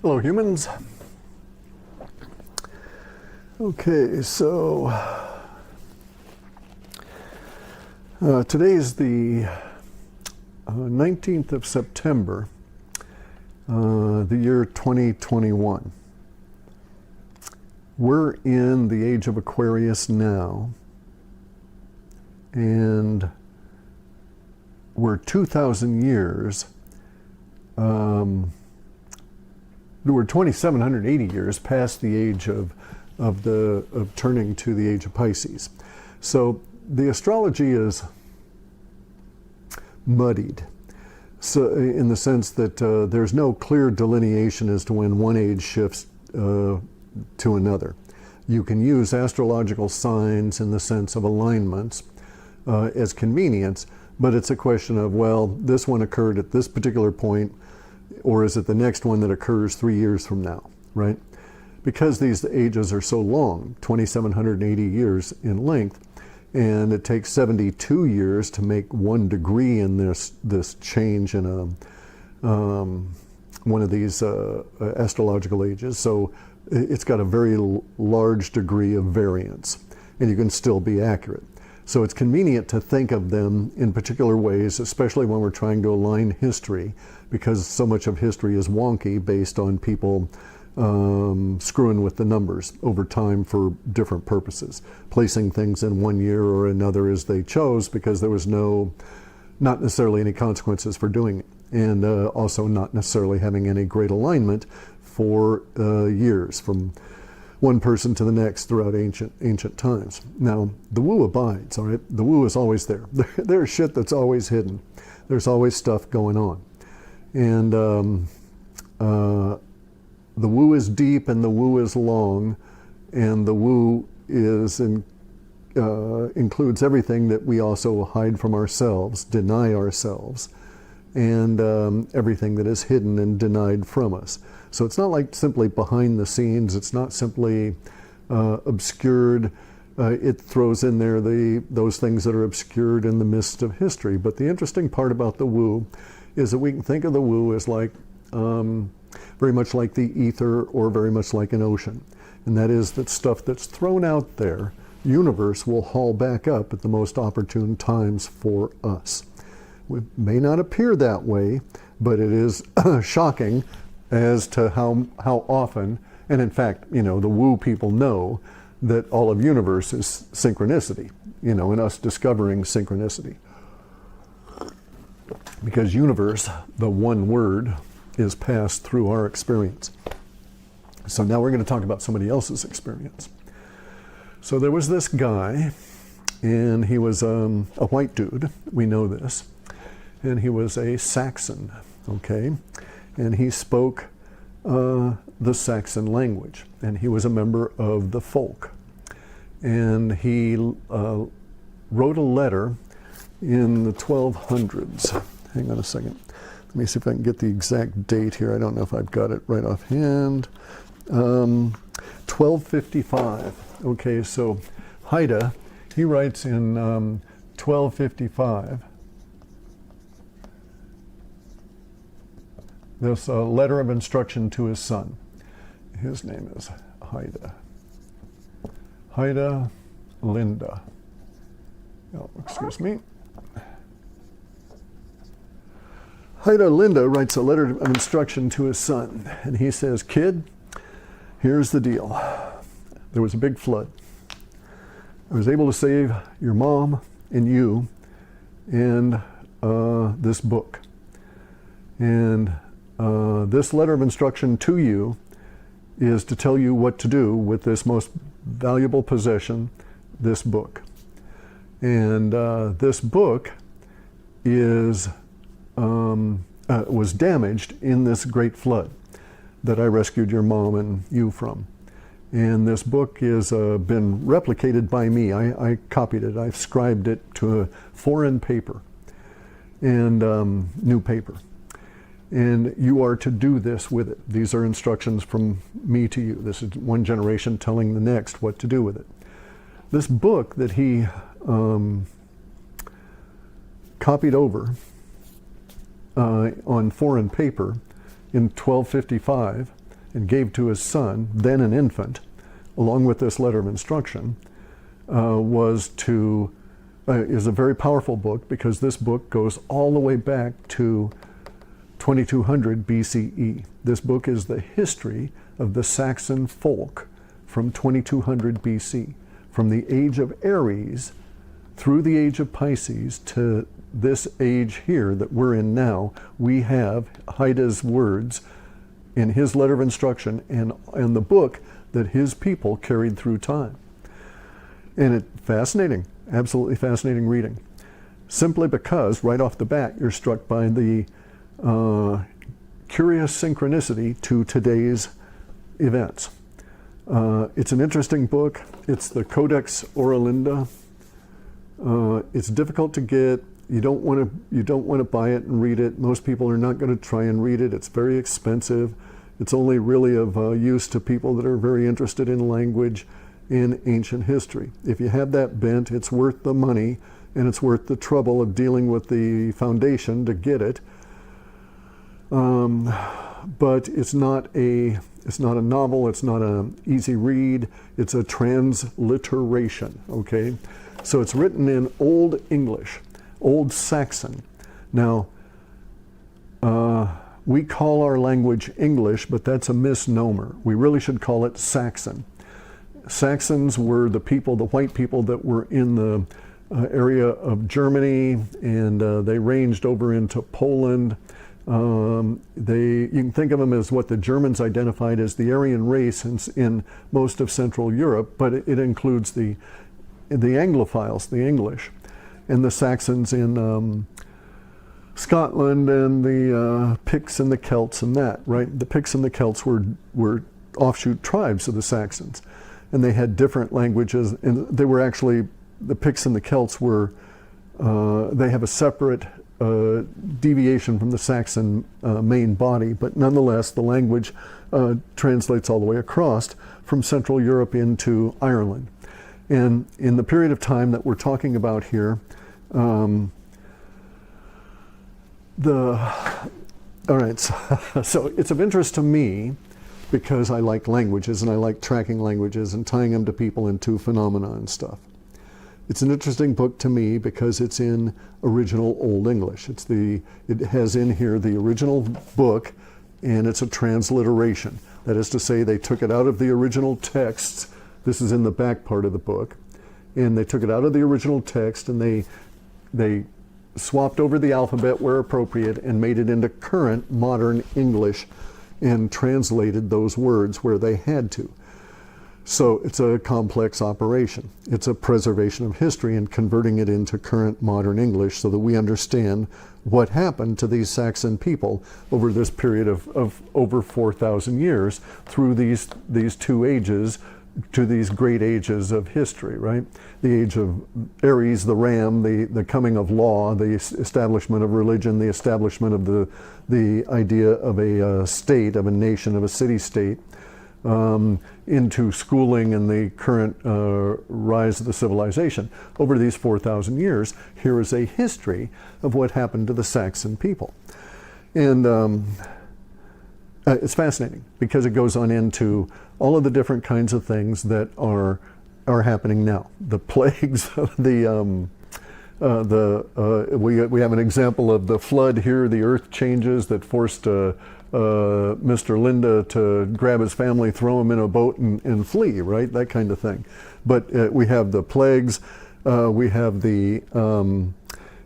Hello, humans. Okay, so today is the 19th of September, the year 2021. We're in the age of Aquarius now, and we're 2,000 years, we're 2,780 years past the age of turning to the age of Pisces. So the astrology is muddied, so in the sense that there's no clear delineation as to when one age shifts to another. You can use astrological signs in the sense of alignments as convenience, but it's a question of, well, this one occurred at this particular point, or is it the next one that occurs 3 years from now, right? Because these ages are so long, 2,780 years in length, and it takes 72 years to make 1 degree in this change in one of these astrological ages. So it's got a very large degree of variance, and you can still be accurate. So it's convenient to think of them in particular ways, especially when we're trying to align history, because so much of history is wonky based on people screwing with the numbers over time for different purposes, placing things in one year or another as they chose, because there was not necessarily any consequences for doing it, and also not necessarily having any great alignment for years from one person to the next throughout ancient times. Now, the woo abides, all right? The woo is always there. There's shit that's always hidden. There's always stuff going on. And the woo is deep and the woo is long, and the woo includes everything that we also hide from ourselves, deny ourselves, and everything that is hidden and denied from us. So it's not like simply behind the scenes. It's not simply obscured. It throws in there those things that are obscured in the midst of history. But the interesting part about the woo is that we can think of the woo as like very much like the ether, or very much like an ocean. And that is that stuff that's thrown out there, universe will haul back up at the most opportune times for us. It may not appear that way, but it is shocking as to how often, and in fact, the woo people know that all of universe is synchronicity, and us discovering synchronicity. Because universe, the one word, is passed through our experience. So now we're going to talk about somebody else's experience. So there was this guy, and he was a white dude, we know this, and he was a Saxon, okay? And he spoke the Saxon language, and he was a member of the folk. And he wrote a letter in the 1200s. Hang on a second. Let me see if I can get the exact date here. I don't know if I've got it right offhand. 1255. Okay, so Haida, he writes in 1255. This letter of instruction to his son. His name is Haida. Haida Linda. Oh, excuse me. Haida Linda writes a letter of instruction to his son, and he says, "Kid, here's the deal. There was a big flood. I was able to save your mom and you and this book. And this letter of instruction to you is to tell you what to do with this most valuable possession, this book. And this book was damaged in this great flood that I rescued your mom and you from. And this book has been replicated by me. I copied it. I've scribed it to a foreign paper and new paper. And you are to do this with it. These are instructions from me to you. This is one generation telling the next what to do with it. This book that he copied over on foreign paper in 1255 and gave to his son, then an infant, along with this letter of instruction, is a very powerful book, because this book goes all the way back to 2200 BCE. This book is the history of the Saxon folk from 2200 BC, from the age of Aries through the age of Pisces to this age here that we're in now. We have Haida's words in his letter of instruction and the book that his people carried through time. And it's fascinating, absolutely fascinating reading. Simply because right off the bat you're struck by the curious synchronicity to today's events. It's an interesting book. It's the Codex Oralinda. It's difficult to get. You don't want to buy it and read it. Most people are not going to try and read it. It's very expensive. It's only really of use to people that are very interested in language in ancient history. If you have that bent, it's worth the money, and it's worth the trouble of dealing with the foundation to get it. But it's not a novel. It's not an easy read. It's a transliteration. Okay, so it's written in Old English, Old Saxon. Now, we call our language English, but that's a misnomer. We really should call it Saxon. Saxons were the people, the white people that were in the area of Germany, and they ranged over into Poland. You can think of them as what the Germans identified as the Aryan race in most of Central Europe, but it includes the Anglophiles, the English, and the Saxons in Scotland, and the Picts and the Celts and that, right? The Picts and the Celts were offshoot tribes of the Saxons, and they had different languages, and they were actually, the Picts and the Celts were, they have a separate deviation from the Saxon main body, but nonetheless the language translates all the way across from Central Europe into Ireland. And in the period of time that we're talking about here, all right, so it's of interest to me because I like languages, and I like tracking languages and tying them to people and to phenomena and stuff. It's an interesting book to me because it's in original Old English. It has in here the original book, and it's a transliteration. That is to say, they took it out of the original texts. This is in the back part of the book, and they took it out of the original text, and they swapped over the alphabet where appropriate and made it into current modern English and translated those words where they had to. So it's a complex operation. It's a preservation of history and converting it into current modern English so that we understand what happened to these Saxon people over this period of over 4,000 years through these two ages, to these great ages of history, right? The age of Aries, the ram, the coming of law, the establishment of religion, the establishment of the idea of a state, of a nation, of a city-state, into schooling and the current rise of the civilization. Over these 4,000 years, here is a history of what happened to the Saxon people. And it's fascinating because it goes on into all of the different kinds of things that are happening now. The plagues, we have an example of the flood here, the earth changes that forced Mr. Linda to grab his family, throw him in a boat and flee, right? That kind of thing. But we have the plagues, we have the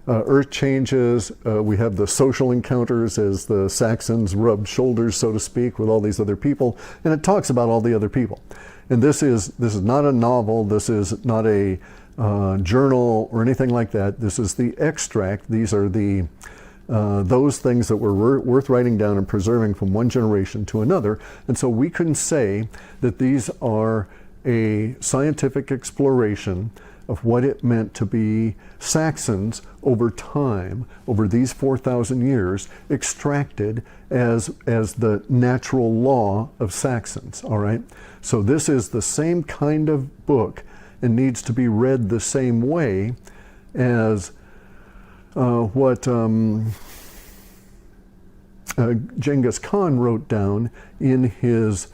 earth changes, we have the social encounters as the Saxons rubbed shoulders, so to speak, with all these other people, and it talks about all the other people. And this is not a novel, this is not a journal or anything like that. This is the extract. These are the those things that were worth writing down and preserving from one generation to another. And so we can say that these are a scientific exploration of what it meant to be Saxons over time, over these 4,000 years, extracted as the natural law of Saxons, all right? So this is the same kind of book and needs to be read the same way as what Genghis Khan wrote down in his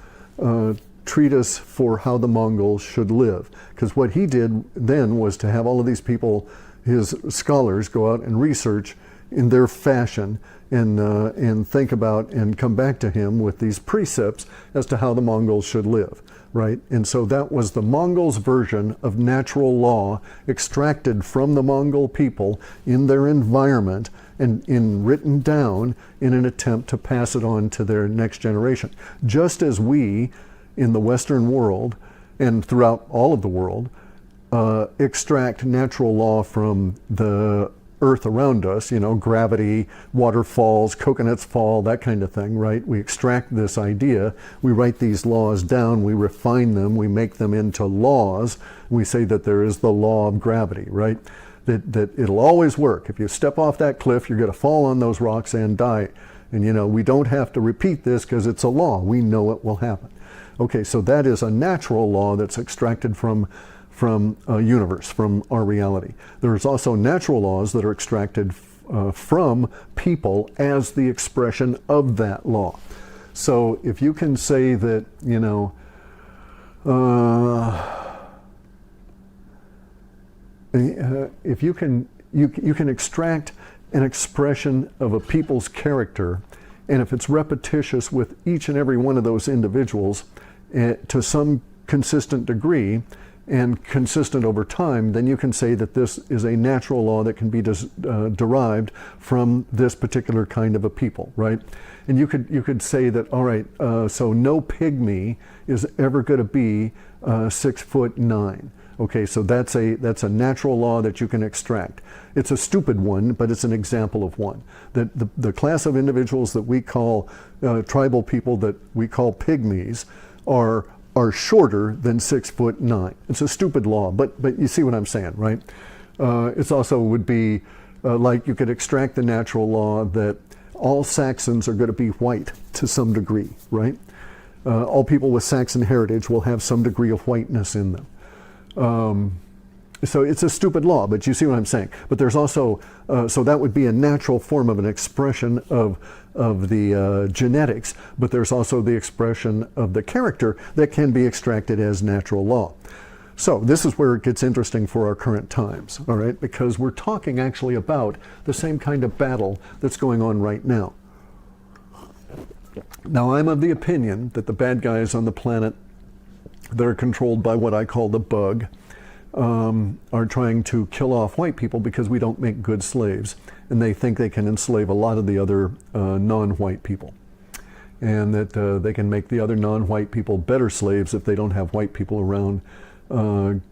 treatise for how the Mongols should live. Because what he did then was to have all of these people, his scholars, go out and research in their fashion and think about and come back to him with these precepts as to how the Mongols should live, right? And so that was the Mongols' version of natural law extracted from the Mongol people in their environment and written down in an attempt to pass it on to their next generation. Just as we in the Western world and throughout all of the world extract natural law from the earth around us, you know, gravity, waterfalls, coconuts fall, that kind of thing, right? We extract this idea, we write these laws down, we refine them, we make them into laws. We say that there is the law of gravity, right? That it'll always work. If you step off that cliff, you're going to fall on those rocks and die. And you know, we don't have to repeat this because it's a law. We know it will happen. Okay, so that is a natural law that's extracted from a universe, from our reality. There's also natural laws that are extracted from people as the expression of that law. So if you can say that, you know, if you can extract an expression of a people's character, and if it's repetitious with each and every one of those individuals to some consistent degree and consistent over time, then you can say that this is a natural law that can be derived from this particular kind of a people, right? And you could say that, all right, so no pygmy is ever going to be 6'9". Okay, so that's a natural law that you can extract. It's a stupid one, but it's an example of one. That the class of individuals that we call tribal people, that we call pygmies, are shorter than 6'9". It's a stupid law, but you see what I'm saying, right? It's also would be like you could extract the natural law that all Saxons are going to be white to some degree, right? All people with Saxon heritage will have some degree of whiteness in them. So it's a stupid law, but you see what I'm saying. But there's also, so that would be a natural form of an expression of the genetics, but there's also the expression of the character that can be extracted as natural law. So this is where it gets interesting for our current times, all right? Because we're talking actually about the same kind of battle that's going on right now. Now, I'm of the opinion that the bad guys on the planet that are controlled by what I call the bug are trying to kill off white people because we don't make good slaves, and they think they can enslave a lot of the other non-white people, and that they can make the other non-white people better slaves if they don't have white people around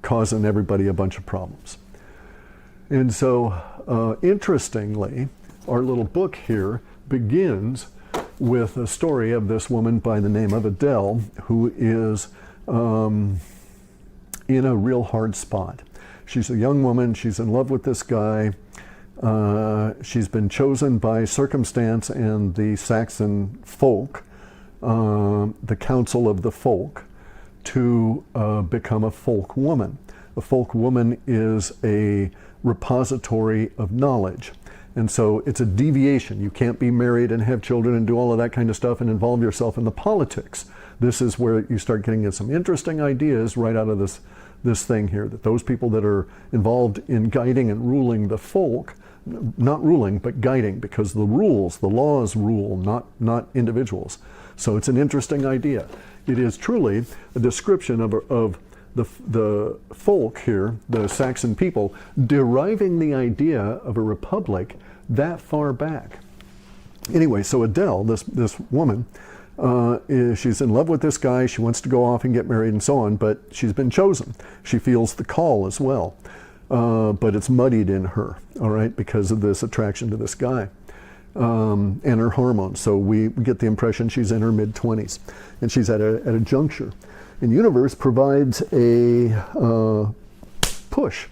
causing everybody a bunch of problems. And so interestingly, our little book here begins with a story of this woman by the name of Adele, who is in a real hard spot. She's a young woman, she's in love with this guy, she's been chosen by circumstance and the Saxon folk, the council of the folk, to become a folk woman. A folk woman is a repository of knowledge. And so it's a deviation. You can't be married and have children and do all of that kind of stuff and involve yourself in the politics. This is where you start getting some interesting ideas right out of this thing here, that those people that are involved in guiding and ruling the folk, not ruling, but guiding, because the rules, the laws rule, not individuals. So it's an interesting idea. It is truly a description of the folk here, the Saxon people, deriving the idea of a republic that far back. Anyway, so Adele, this woman, she's in love with this guy, she wants to go off and get married and so on, but she's been chosen. She feels the call as well, but it's muddied in her, all right, because of this attraction to this guy and her hormones. So we get the impression she's in her mid-20s, and she's at a juncture. And universe provides a push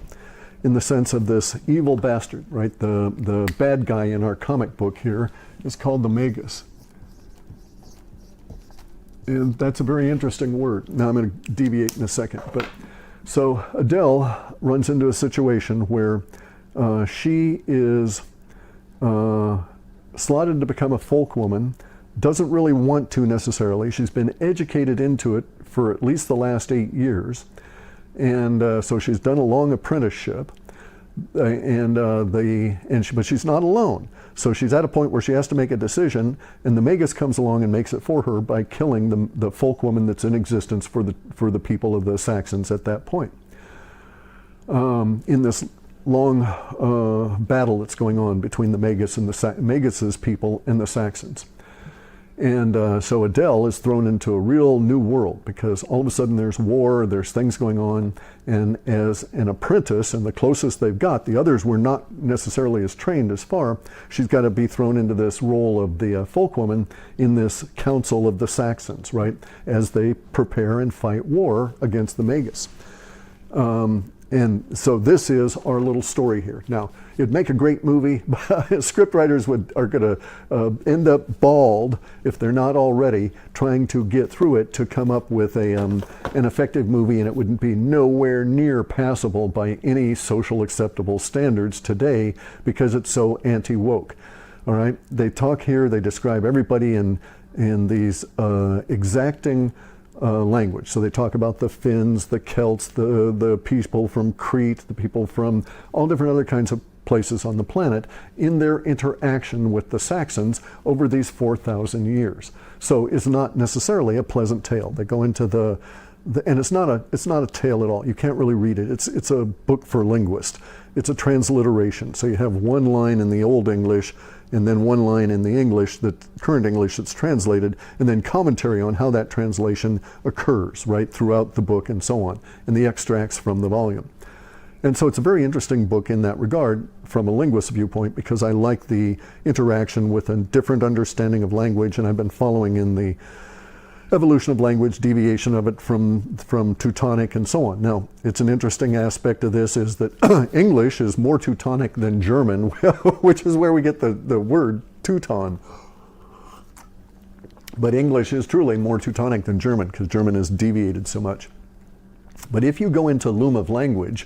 in the sense of this evil bastard, right? The bad guy in our comic book here is called the Magus. And that's a very interesting word. Now I'm going to deviate in a second. But so Adele runs into a situation where she is slotted to become a folk woman, doesn't really want to necessarily. She's been educated into it for at least the last 8 years. And so she's done a long apprenticeship. But she's not alone. So she's at a point where she has to make a decision, and the Magus comes along and makes it for her by killing the folk woman that's in existence for the people of the Saxons at that point. In this long battle that's going on between the Magus and Magus's people and the Saxons. And so Adele is thrown into a real new world because all of a sudden there's war, there's things going on, and as an apprentice, and the closest they've got, the others were not necessarily as trained as far, she's got to be thrown into this role of the folk woman in this council of the Saxons, right, as they prepare and fight war against the Magus. And so this is our little story here. Now, it'd make a great movie, but scriptwriters are going to end up bald, if they're not already, trying to get through it to come up with an effective movie, and it wouldn't be nowhere near passable by any social acceptable standards today because it's so anti-woke. All right, they talk here, they describe everybody in these exacting language. So they talk about the Finns, the Celts, the people from Crete, the people from all different other kinds of places on the planet in their interaction with the Saxons over these 4,000 years. So it's not necessarily a pleasant tale. They go into and it's not a tale at all. You can't really read it. It's a book for linguists. It's a transliteration. So you have one line in the Old English and then one line in the English, the current English that's translated, and then commentary on how that translation occurs, right, throughout the book and so on, and the extracts from the volume. And so it's a very interesting book in that regard from a linguist's viewpoint because I like the interaction with a different understanding of language, and I've been following in the evolution of language, deviation of it from Teutonic and so on. Now, it's an interesting aspect of this is that English is more Teutonic than German, which is where we get the word Teuton. But English is truly more Teutonic than German because German has deviated so much. But if you go into Loom of Language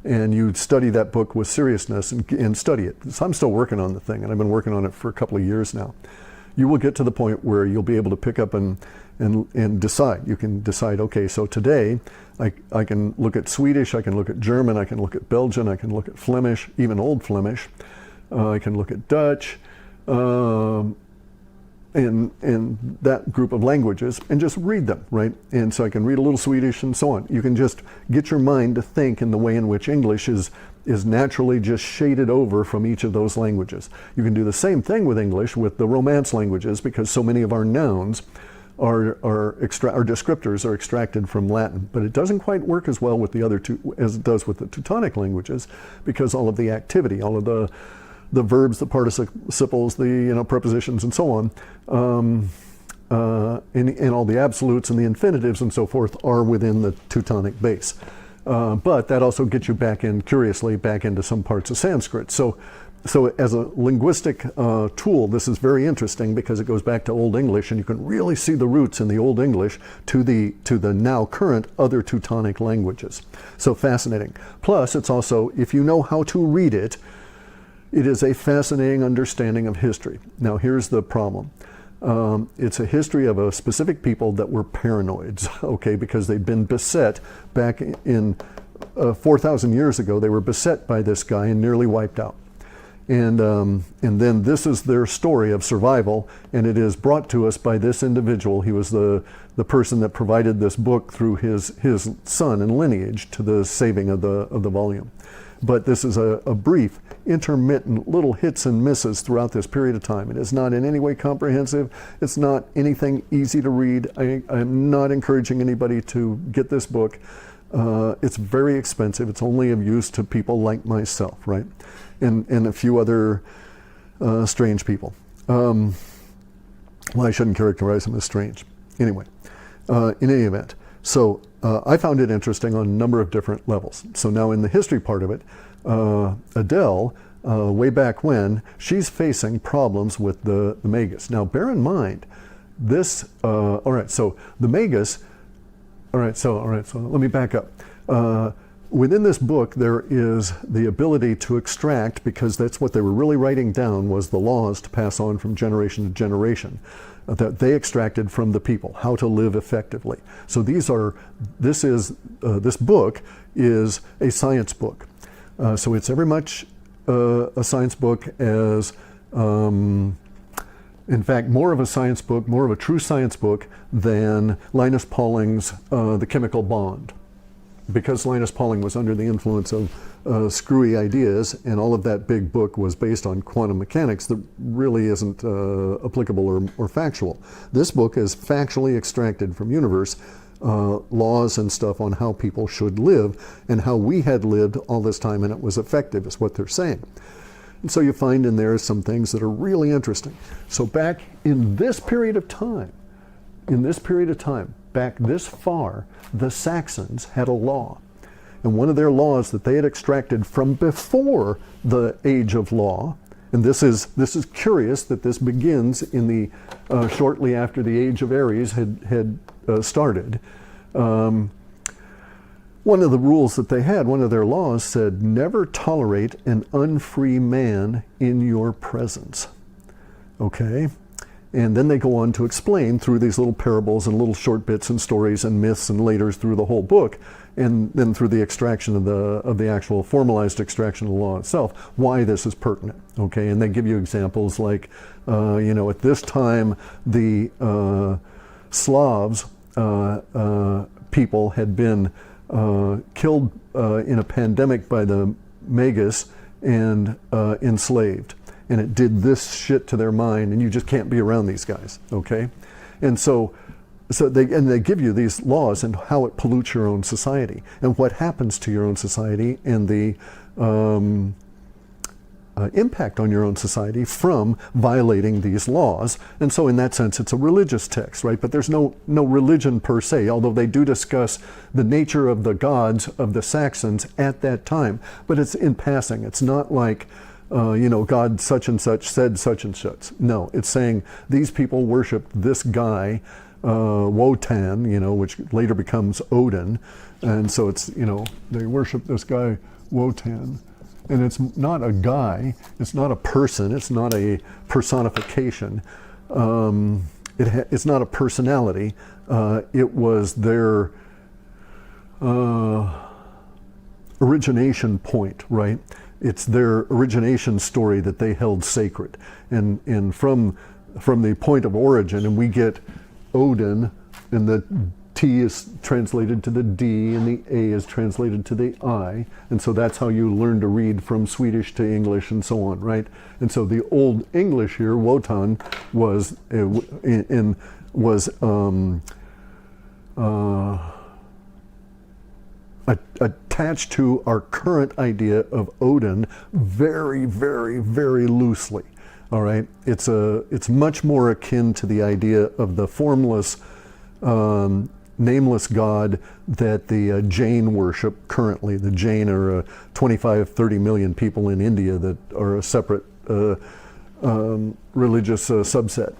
and you study that book with seriousness and study it, so I'm still working on the thing and I've been working on it for a couple of years now, you will get to the point where you'll be able to pick up and decide. You can decide, okay, so today I can look at Swedish, I can look at German, I can look at Belgian, I can look at Flemish, even Old Flemish, I can look at Dutch, and that group of languages, and just read them, right? And so I can read a little Swedish and so on. You can just get your mind to think in the way in which English is naturally just shaded over from each of those languages. You can do the same thing with English with the Romance languages because so many of our nouns our descriptors are extracted from Latin, but it doesn't quite work as well with the other two as it does with the Teutonic languages because all of the activity, all of the verbs, the participles, the prepositions, and so on, and all the absolutes and the infinitives and so forth are within the Teutonic base. But that also gets you curiously back into some parts of Sanskrit. So as a linguistic tool, this is very interesting because it goes back to Old English, and you can really see the roots in the Old English to the now current other Teutonic languages. So fascinating. Plus, it's also, if you know how to read it, it is a fascinating understanding of history. Now, here's the problem. It's a history of a specific people that were paranoids, okay, because they'd been beset back in 4,000 years ago. They were beset by this guy and nearly wiped out. And then this is their story of survival, and it is brought to us by this individual. He was the person that provided this book through his son and lineage to the saving of the volume. But this is a brief, intermittent little hits and misses throughout this period of time. It is not in any way comprehensive. It's not anything easy to read. I'm not encouraging anybody to get this book. It's very expensive. It's only of use to people like myself, right? And a few other strange people. Well, I shouldn't characterize them as strange. Anyway, in any event, so I found it interesting on a number of different levels. So now in the history part of it, Adele, way back when, she's facing problems with the Magus. Now bear in mind, this, all right, so the Magus, all right, so let me back up. within this book, there is the ability to extract, because that's what they were really writing down, was the laws to pass on from generation to generation that they extracted from the people, how to live effectively. So this book is a science book. So it's very much a science book as, in fact, more of a science book, more of a true science book than Linus Pauling's The Chemical Bond. Because Linus Pauling was under the influence of screwy ideas, and all of that big book was based on quantum mechanics that really isn't applicable or factual. This book is factually extracted from universe laws and stuff on how people should live and how we had lived all this time, and it was effective, is what they're saying. And so you find in there some things that are really interesting. So back in this period of time, back this far, the Saxons had a law. And one of their laws that they had extracted from before the age of law, and this is curious that this begins in the shortly after the age of Aries had started. One of the rules that they had, one of their laws said, never tolerate an unfree man in your presence. Okay? And then they go on to explain through these little parables and little short bits and stories and myths and later through the whole book, and then through the extraction of the actual formalized extraction of the law itself, why this is pertinent. Okay, and they give you examples like, at this time the Slavs people had been killed in a pandemic by the Magus and enslaved. And it did this shit to their mind, and you just can't be around these guys, okay? And so they give you these laws and how it pollutes your own society and what happens to your own society and the impact on your own society from violating these laws. And so in that sense, it's a religious text, right? But there's no religion per se, although they do discuss the nature of the gods of the Saxons at that time. But it's in passing. It's not like, God such and such said such and such. No, it's saying these people worshiped this guy, Wotan, which later becomes Odin. And so it's, they worship this guy, Wotan. And it's not a guy, it's not a person, it's not a personification, it's not a personality. It was their origination point, right? It's their origination story that they held sacred. And from the point of origin, and we get Odin, and the T is translated to the D, and the A is translated to the I, and so that's how you learn to read from Swedish to English and so on, right? And so the Old English here, Wotan, was attached to our current idea of Odin very, very, very loosely. All right, it's much more akin to the idea of the formless, nameless God that the Jain worship currently. The Jain are 25-30 million people in India that are a separate religious subset.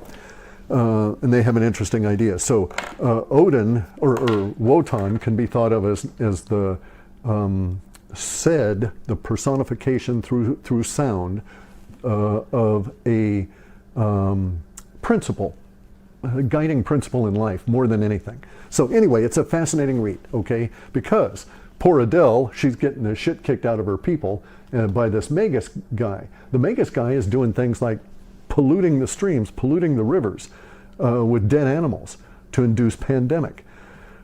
And they have an interesting idea. So Odin or Wotan can be thought of as the the personification through sound of a principle, a guiding principle in life more than anything. So anyway, it's a fascinating read, okay? Because poor Adele, she's getting the shit kicked out of her people by this Magus guy. The Magus guy is doing things like polluting the streams, polluting the rivers with dead animals to induce pandemic.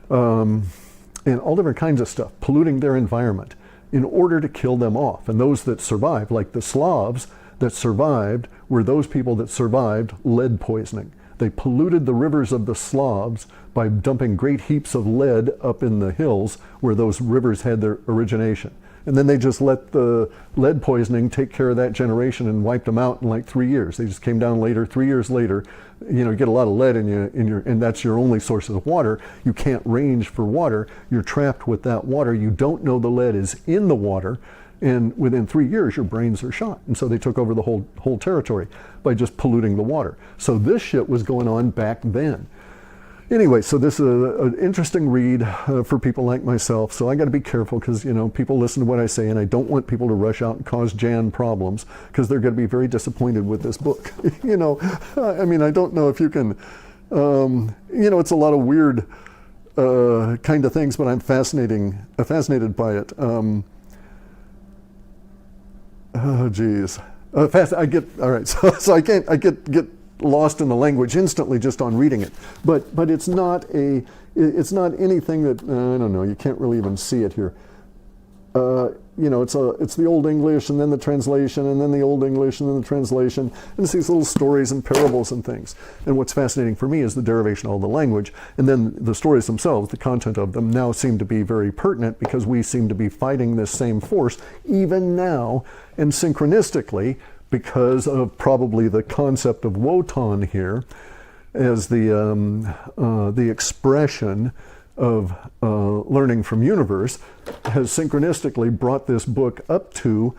And all different kinds of stuff, polluting their environment in order to kill them off. And those that survived, like the Slavs that survived, were those people that survived lead poisoning. They polluted the rivers of the Slavs by dumping great heaps of lead up in the hills where those rivers had their origination. And then they just let the lead poisoning take care of that generation and wiped them out in like 3 years. They just came down later, 3 years later. You get a lot of lead and that's your only source of water. You can't range for water. You're trapped with that water. You don't know the lead is in the water. And within 3 years, your brains are shot. And so they took over the whole territory by just polluting the water. So this shit was going on back then. Anyway, so this is an interesting read for people like myself. So I got to be careful because, you know, people listen to what I say, and I don't want people to rush out and cause Jan problems because they're going to be very disappointed with this book. You know, I mean, I don't know if you can, you know, it's a lot of weird kind of things, but I'm fascinated by it. Oh, geez. All right. So I get lost in the language instantly just on reading it, but it's not anything that I don't know. You can't really even see it here. You know, it's the Old English and then the translation and then the Old English and then the translation, and it's these little stories and parables and things. And what's fascinating for me is the derivation of all the language, and then the stories themselves, the content of them now seem to be very pertinent because we seem to be fighting this same force even now, and synchronistically, because of probably the concept of Wotan here as the expression of learning from universe has synchronistically brought this book up to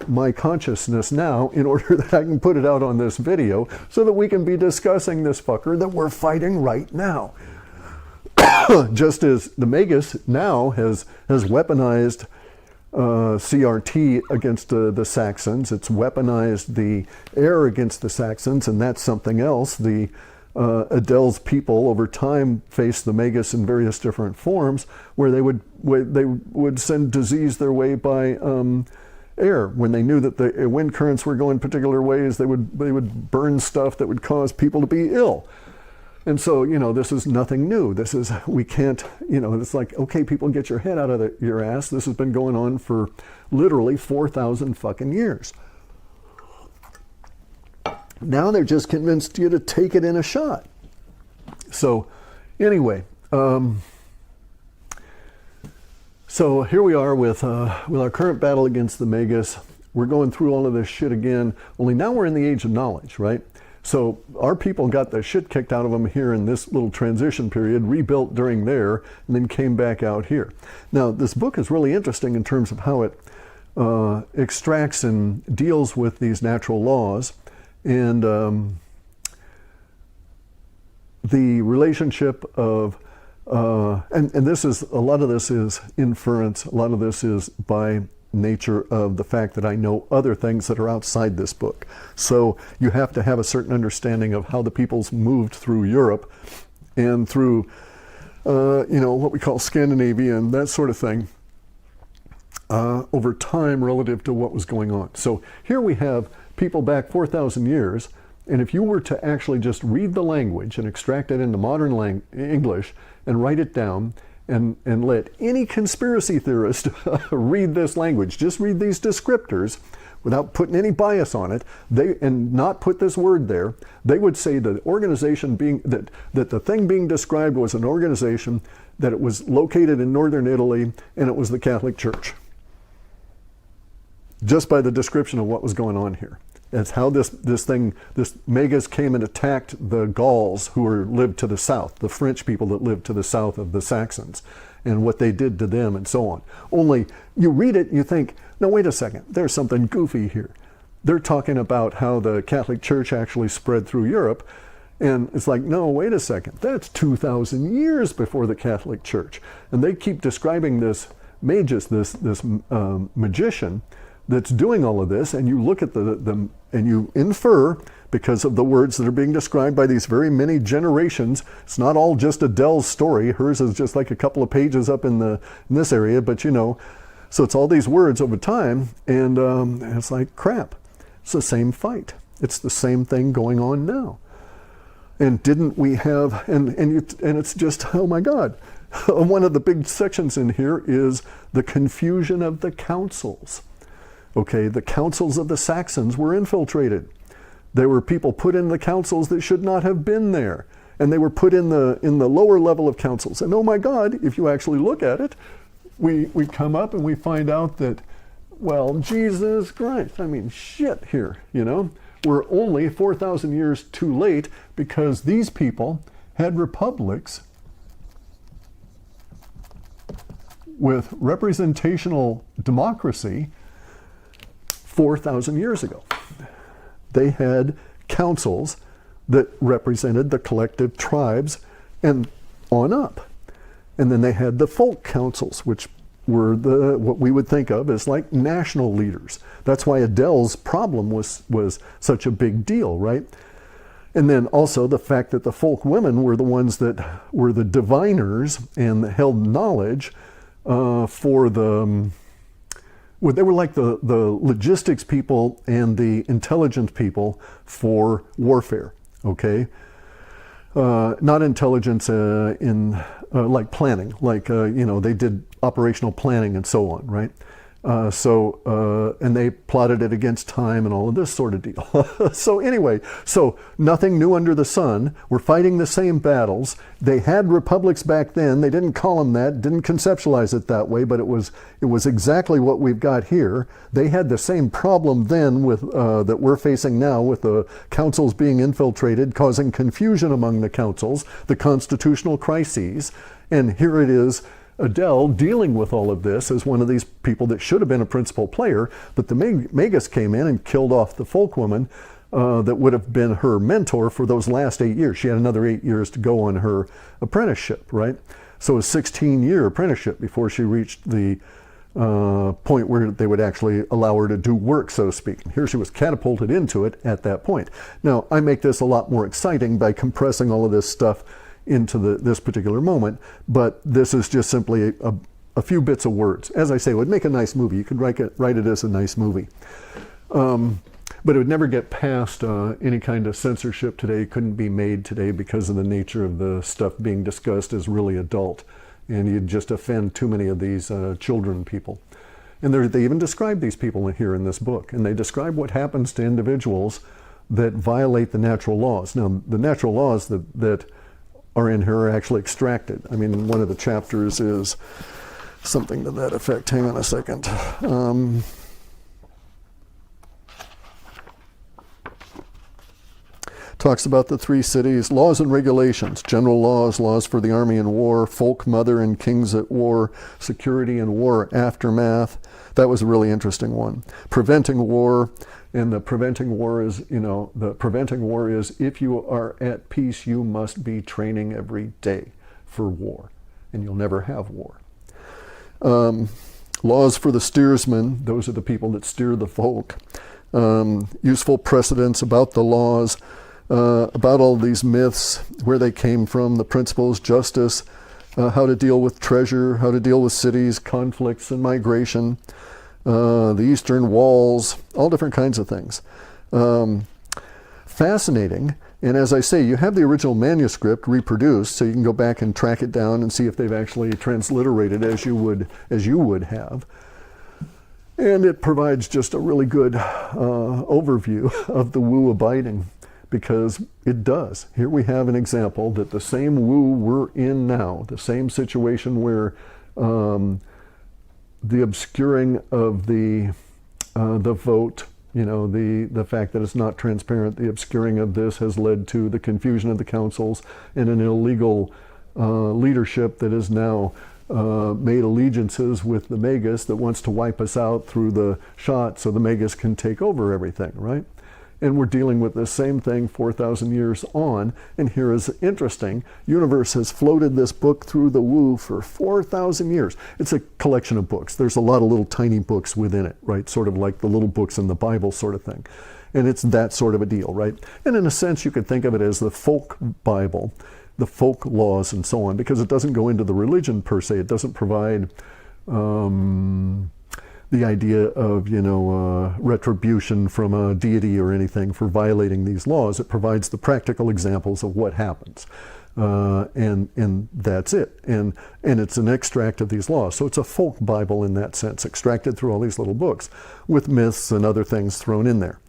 my consciousness now in order that I can put it out on this video so that we can be discussing this fucker that we're fighting right now. Just as the Magus now has weaponized CRT against the Saxons. It's weaponized the air against the Saxons, and that's something else. The Adele's people over time faced the Magus in various different forms, where they would send disease their way by air. When they knew that the wind currents were going particular ways, they would burn stuff that would cause people to be ill. And so, you know, this is nothing new. We can't, you know, it's like, okay, people, get your head out of your ass. This has been going on for literally 4,000 fucking years. Now they're just convinced you to take it in a shot. So, anyway, so here we are with our current battle against the Magus. We're going through all of this shit again, only now we're in the age of knowledge, right? So our people got the shit kicked out of them here in this little transition period, rebuilt during there, and then came back out here. Now, this book is really interesting in terms of how it extracts and deals with these natural laws and the relationship of, and this is, a lot of this is inference, a lot of this is by nature of the fact that I know other things that are outside this book. So you have to have a certain understanding of how the peoples moved through Europe and through, you know, what we call Scandinavia and that sort of thing over time relative to what was going on. So here we have people back 4,000 years, and if you were to actually just read the language and extract it into modern English and write it down, and let any conspiracy theorist read this language, just read these descriptors without putting any bias on it, and not put this word there, they would say the organization being, that the thing being described was an organization, that it was located in northern Italy, and it was the Catholic Church. Just by the description of what was going on here. It's how this Magus came and attacked the Gauls who lived to the south, the French people that lived to the south of the Saxons, and what they did to them and so on. Only you read it, you think, no, wait a second, there's something goofy here. They're talking about how the Catholic Church actually spread through Europe, and it's like, no, wait a second, that's 2,000 years before the Catholic Church. And they keep describing this magus, this magician, that's doing all of this, and you look at the and you infer, because of the words that are being described by these very many generations. It's not all just Adele's story. Hers is just like a couple of pages up in this area, but you know, so it's all these words over time, and it's like, crap, it's the same fight. It's the same thing going on now. And didn't we have, and it's just, oh my God. One of the big sections in here is the confusion of the councils. Okay, the councils of the Saxons were infiltrated. There were people put in the councils that should not have been there. And they were put in the lower level of councils. And oh my God, if you actually look at it, we come up and we find out that, well, Jesus Christ, I mean, shit here, you know? We're only 4,000 years too late because these people had republics with representational democracy 4,000 years ago. They had councils that represented the collective tribes and on up. And then they had the folk councils, which were what we would think of as like national leaders. That's why Adele's problem was such a big deal, right? And then also the fact that the folk women were the ones that were the diviners and held knowledge for the, well, they were like the logistics people and the intelligence people for warfare, okay? Not intelligence in like planning, like, they did operational planning and so on, right? And they plotted it against time and all of this sort of deal. So anyway, so nothing new under the sun. We're fighting the same battles. They had republics back then. They didn't call them that, didn't conceptualize it that way, but it was exactly what we've got here. They had the same problem then with that we're facing now with the councils being infiltrated, causing confusion among the councils, the constitutional crises, and here it is, Adele dealing with all of this as one of these people that should have been a principal player, but the Magus came in and killed off the folk woman that would have been her mentor for those last 8 years. She had another 8 years to go on her apprenticeship, right? So a 16-year apprenticeship before she reached the point where they would actually allow her to do work, so to speak. Here she was catapulted into it at that point. Now, I make this a lot more exciting by compressing all of this stuff into this particular moment, but this is just simply a few bits of words. As I say, it would make a nice movie. You could write it as a nice movie. But it would never get past any kind of censorship today. It couldn't be made today because of the nature of the stuff being discussed as really adult. And you'd just offend too many of these children people. And they even describe these people here in this book. And they describe what happens to individuals that violate the natural laws. Now, the natural laws that are in here are actually extracted. I mean, one of the chapters is something to that effect. Hang on a second. Talks about the 3 cities, laws and regulations, general laws, laws for the army and war, folk, mother, and kings at war, security and war aftermath. That was a really interesting one. Preventing war, and the preventing war is, if you are at peace, you must be training every day for war, and you'll never have war. Laws for the steersmen, those are the people that steer the folk. Useful precedents about the laws, about all these myths, where they came from, the principles, justice, how to deal with treasure, how to deal with cities, conflicts and migration, the eastern walls, all different kinds of things. Fascinating. And as I say, you have the original manuscript reproduced, so you can go back and track it down and see if they've actually transliterated as you would have. And it provides just a really good overview of the Wu abiding, because it does. Here we have an example that the same Wu we're in now, the same situation where the obscuring of the vote, the fact that it's not transparent, the obscuring of this has led to the confusion of the councils and an illegal leadership that is now made allegiances with the Magus that wants to wipe us out through the shot so the Magus can take over everything, right? And we're dealing with the same thing 4,000 years on. And here is interesting. Universe has floated this book through the Wu for 4,000 years. It's a collection of books. There's a lot of little tiny books within it, right? Sort of like the little books in the Bible sort of thing. And it's that sort of a deal, right? And in a sense, you could think of it as the folk Bible, the folk laws and so on, because it doesn't go into the religion per se. It doesn't provide the idea of, retribution from a deity or anything for violating these laws. It provides the practical examples of what happens. And that's it. And it's an extract of these laws. So it's a folk Bible in that sense, extracted through all these little books with myths and other things thrown in there.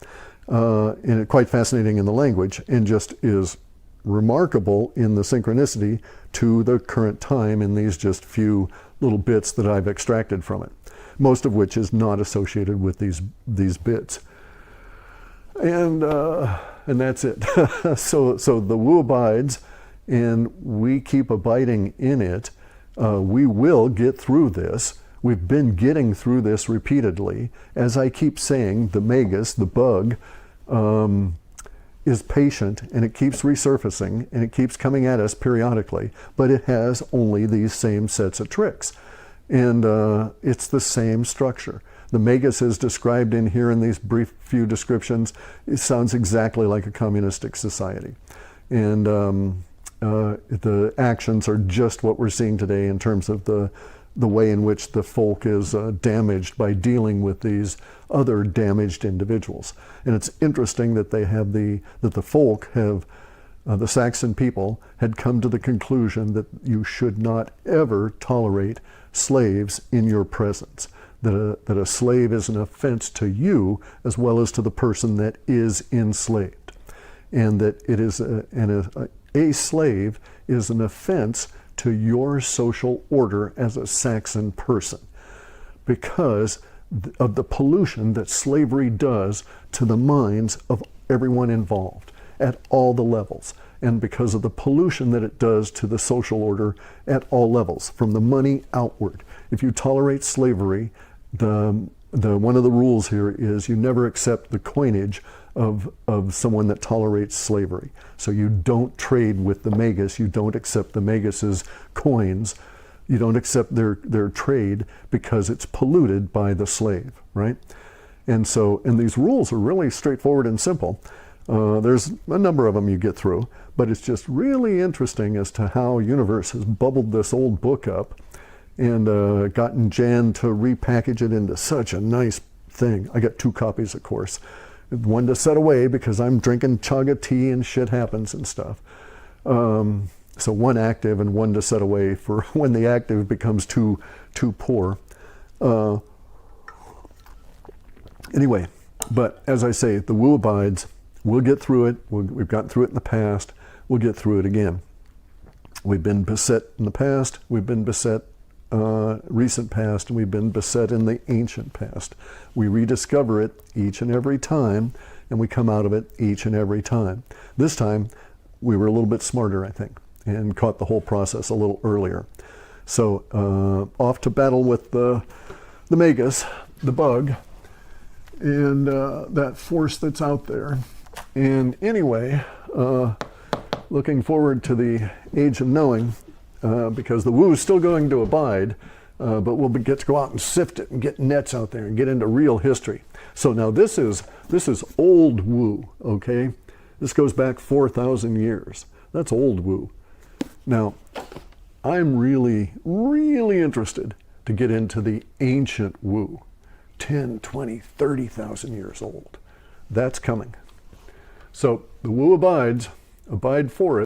And it's quite fascinating in the language, and just is remarkable in the synchronicity to the current time in these just few little bits that I've extracted from it, most of which is not associated with these bits. And that's it. So the Wu abides, and we keep abiding in it. We will get through this. We've been getting through this repeatedly. As I keep saying, the Magus, the bug, is patient, and it keeps resurfacing, and it keeps coming at us periodically, but it has only these same sets of tricks. And it's the same structure. The Magus is described in here in these brief few descriptions. It sounds exactly like a communistic society. And the actions are just what we're seeing today in terms of the way in which the folk is damaged by dealing with these other damaged individuals. And it's interesting that they have the folk have, the Saxon people had come to the conclusion that you should not ever tolerate slaves in your presence. That a slave is an offense to you as well as to the person that is enslaved. And that it is a slave is an offense to your social order as a Saxon person, because of the pollution that slavery does to the minds of everyone involved at all the levels, and because of the pollution that it does to the social order at all levels, from the money outward. If you tolerate slavery, one of the rules here is you never accept the coinage of someone that tolerates slavery. So you don't trade with the Magus, you don't accept the Magus's coins, you don't accept their trade because it's polluted by the slave, right? And these rules are really straightforward and simple. There's a number of them you get through, but it's just really interesting as to how Universe has bubbled this old book up and gotten Jan to repackage it into such a nice thing. I got 2 copies, of course. One to set away because I'm drinking chaga tea and shit happens and stuff. So one active and one to set away for when the active becomes too poor. Anyway, but as I say, the woo abides. We'll get through it. We've gotten through it in the past. We'll get through it again. We've been beset in the past. We've been beset recent past, and we've been beset in the ancient past. We rediscover it each and every time, and we come out of it each and every time. This time, we were a little bit smarter, I think, and caught the whole process a little earlier. So off to battle with the Magus, the bug, and that force that's out there. And anyway, looking forward to the Age of Knowing, because the woo is still going to abide, but we'll get to go out and sift it and get nets out there and get into real history. So now this is old woo, okay? This goes back 4,000 years. That's old woo. Now, I'm really, really interested to get into the ancient woo, 10, 20, 30,000 years old. That's coming. So the woo abides, abide for it.